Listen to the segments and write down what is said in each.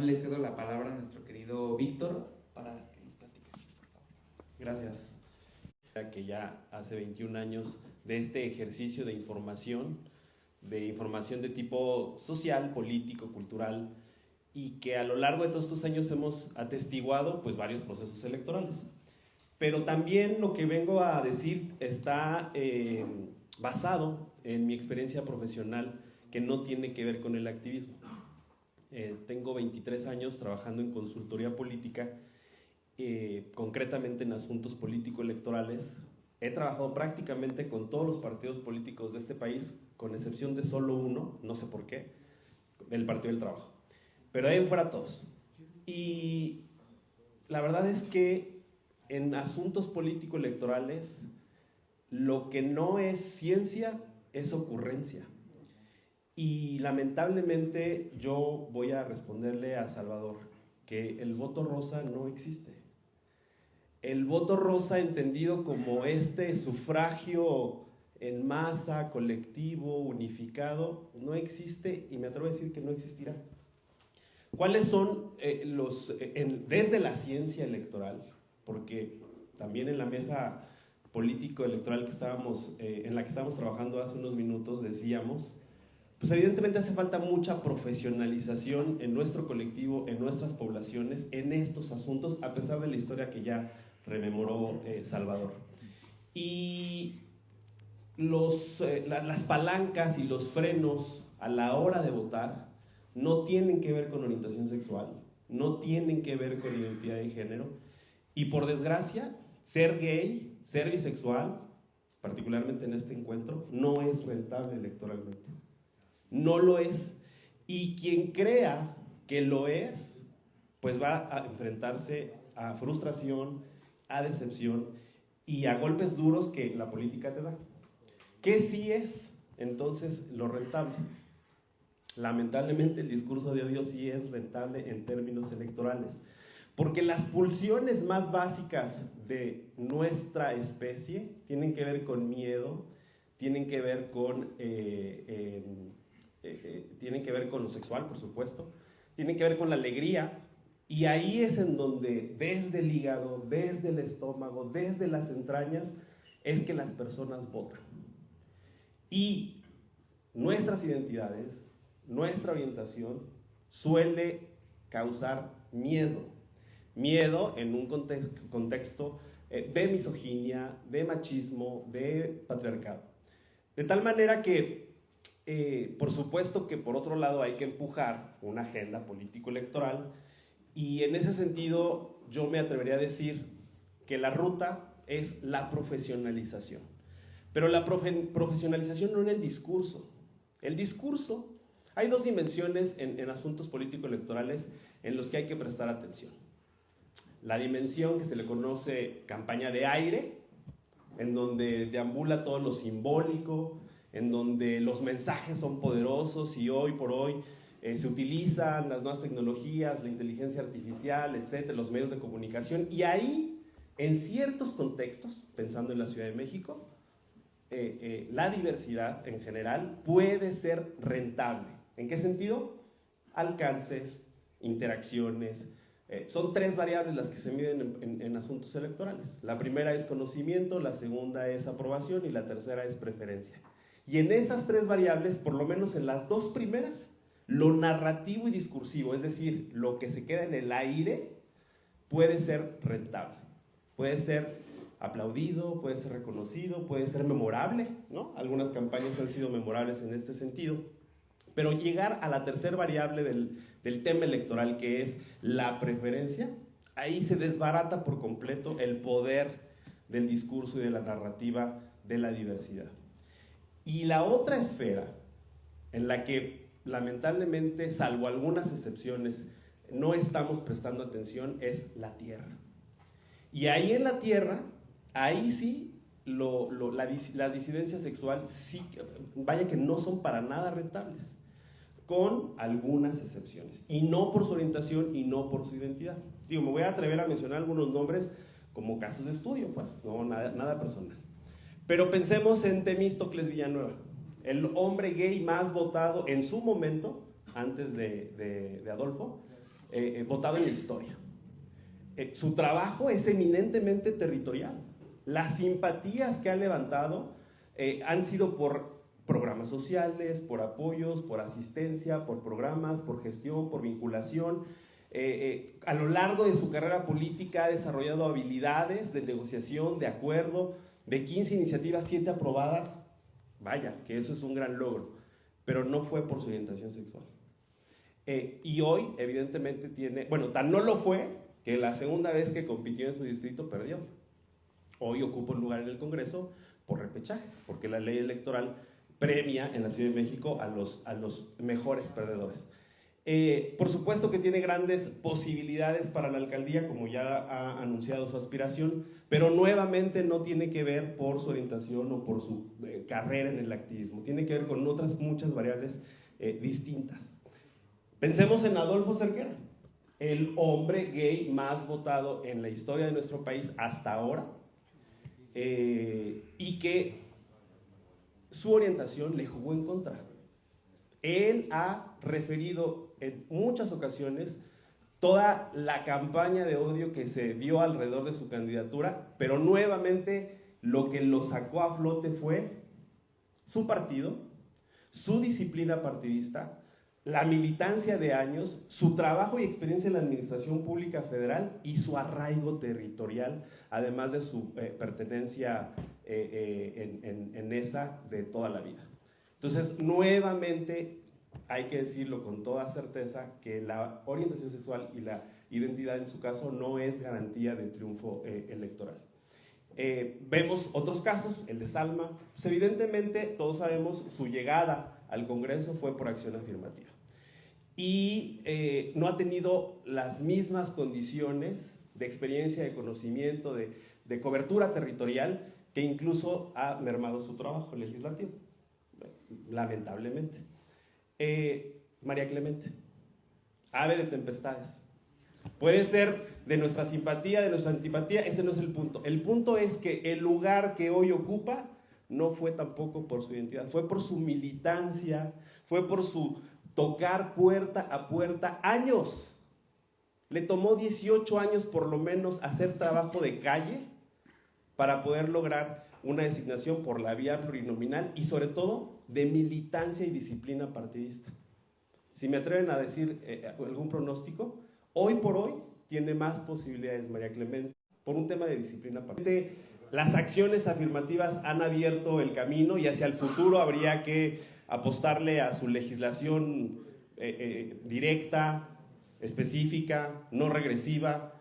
le cedo la palabra a nuestro querido Víctor para que nos platiques, por favor. Gracias. Que ya hace 21 años de este ejercicio de información de tipo social, político, cultural, y que a lo largo de todos estos años hemos atestiguado pues varios procesos electorales. Pero también lo que vengo a decir está basado en mi experiencia profesional, que no tiene que ver con el activismo. Tengo 23 años trabajando en consultoría política, concretamente en asuntos político-electorales. He trabajado prácticamente con todos los partidos políticos de este país, con excepción de solo uno, no sé por qué, del Partido del Trabajo. Pero de ahí fuera todos. Y la verdad es que en asuntos político-electorales, lo que no es ciencia es ocurrencia. Y lamentablemente yo voy a responderle a Salvador que el voto rosa no existe. El voto rosa entendido como este sufragio en masa, colectivo, unificado, no existe y me atrevo a decir que no existirá. ¿Cuáles son desde la ciencia electoral? Porque también en la mesa político-electoral en la que estábamos trabajando hace unos minutos decíamos, pues evidentemente hace falta mucha profesionalización en nuestro colectivo, en nuestras poblaciones, en estos asuntos, a pesar de la historia que ya rememoró Salvador. Y las palancas y los frenos a la hora de votar no tienen que ver con orientación sexual, no tienen que ver con identidad de género, y por desgracia, ser gay, ser bisexual, particularmente en este encuentro, no es rentable electoralmente. No lo es, y quien crea que lo es, pues va a enfrentarse a frustración, a decepción y a golpes duros que la política te da. ¿Qué sí es entonces lo rentable? Lamentablemente el discurso de odio sí es rentable en términos electorales, porque las pulsiones más básicas de nuestra especie tienen que ver con miedo, tienen que ver con lo sexual, por supuesto, tienen que ver con la alegría, y ahí es en donde desde el hígado, desde el estómago, desde las entrañas, es que las personas votan. Y nuestras identidades, nuestra orientación suele causar miedo. Miedo en un contexto de misoginia, de machismo, de patriarcado. De tal manera que por supuesto que por otro lado hay que empujar una agenda político-electoral, y en ese sentido yo me atrevería a decir que la ruta es la profesionalización. Pero la profesionalización no en el discurso. El discurso, hay dos dimensiones en asuntos político-electorales en los que hay que prestar atención. La dimensión que se le conoce campaña de aire, en donde deambula todo lo simbólico, en donde los mensajes son poderosos y hoy por hoy se utilizan las nuevas tecnologías, la inteligencia artificial, etcétera, los medios de comunicación, y ahí, en ciertos contextos, pensando en la Ciudad de México, la diversidad en general puede ser rentable. ¿En qué sentido? Alcances, interacciones. Son tres variables las que se miden en asuntos electorales. La primera es conocimiento, la segunda es aprobación y la tercera es preferencia. Y en esas tres variables, por lo menos en las dos primeras, lo narrativo y discursivo, es decir, lo que se queda en el aire, puede ser rentable, puede ser aplaudido, puede ser reconocido, puede ser memorable, ¿no? Algunas campañas han sido memorables en este sentido. Pero llegar a la tercera variable del tema electoral, que es la preferencia, ahí se desbarata por completo el poder del discurso y de la narrativa de la diversidad. Y la otra esfera en la que lamentablemente, salvo algunas excepciones, no estamos prestando atención es la tierra. Y ahí en la tierra, ahí sí, las disidencias sexuales, sí, vaya que no son para nada rentables, con algunas excepciones, y no por su orientación y no por su identidad. Digo, me voy a atrever a mencionar algunos nombres como casos de estudio, pues, no, nada personal. Pero pensemos en Temístocles Villanueva, el hombre gay más votado en su momento, antes de Adolfo, votado en la historia. Su trabajo es eminentemente territorial. Las simpatías que ha levantado han sido por programas sociales, por apoyos, por asistencia, por programas, por gestión, por vinculación. A lo largo de su carrera política ha desarrollado habilidades de negociación, de acuerdo, de 15 iniciativas, 7 aprobadas. Vaya, que eso es un gran logro, pero no fue por su orientación sexual. Y hoy, evidentemente, tiene, bueno, tan no lo fue que la segunda vez que compitió en su distrito perdió. Hoy ocupa un lugar en el Congreso por repechaje, porque la ley electoral premia en la Ciudad de México a los mejores perdedores. Por supuesto que tiene grandes posibilidades para la alcaldía, como ya ha anunciado su aspiración, pero nuevamente no tiene que ver por su orientación o por su carrera en el activismo, tiene que ver con otras muchas variables distintas. Pensemos en Adolfo Cerquera, el hombre gay más votado en la historia de nuestro país hasta ahora, y que su orientación le jugó en contra. Él ha referido en muchas ocasiones toda la campaña de odio que se dio alrededor de su candidatura, pero nuevamente lo que lo sacó a flote fue su partido, su disciplina partidista, la militancia de años, su trabajo y experiencia en la administración pública federal y su arraigo territorial, además de su pertenencia en esa de toda la vida. Entonces, nuevamente, hay que decirlo con toda certeza que la orientación sexual y la identidad en su caso no es garantía de triunfo electoral. Vemos otros casos, el de Salma, pues evidentemente todos sabemos su llegada al Congreso fue por acción afirmativa y no ha tenido las mismas condiciones de experiencia, de conocimiento, de cobertura territorial que incluso ha mermado su trabajo legislativo, lamentablemente. María Clemente, ave de tempestades. Puede ser de nuestra simpatía, de nuestra antipatía, ese no es el punto. El punto es que el lugar que hoy ocupa no fue tampoco por su identidad, fue por su militancia, fue por su tocar puerta a puerta años. Le tomó 18 años por lo menos hacer trabajo de calle para poder lograr una designación por la vía plurinominal y sobre todo de militancia y disciplina partidista. Si me atreven a decir algún pronóstico, hoy por hoy tiene más posibilidades María Clemente por un tema de disciplina partidista. Las acciones afirmativas han abierto el camino y hacia el futuro habría que apostarle a su legislación directa, específica, no regresiva,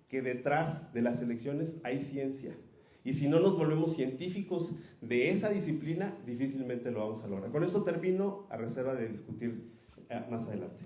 que detrás de las elecciones hay ciencia. Y si no nos volvemos científicos de esa disciplina, difícilmente lo vamos a lograr. Con eso termino, a reserva de discutir más adelante.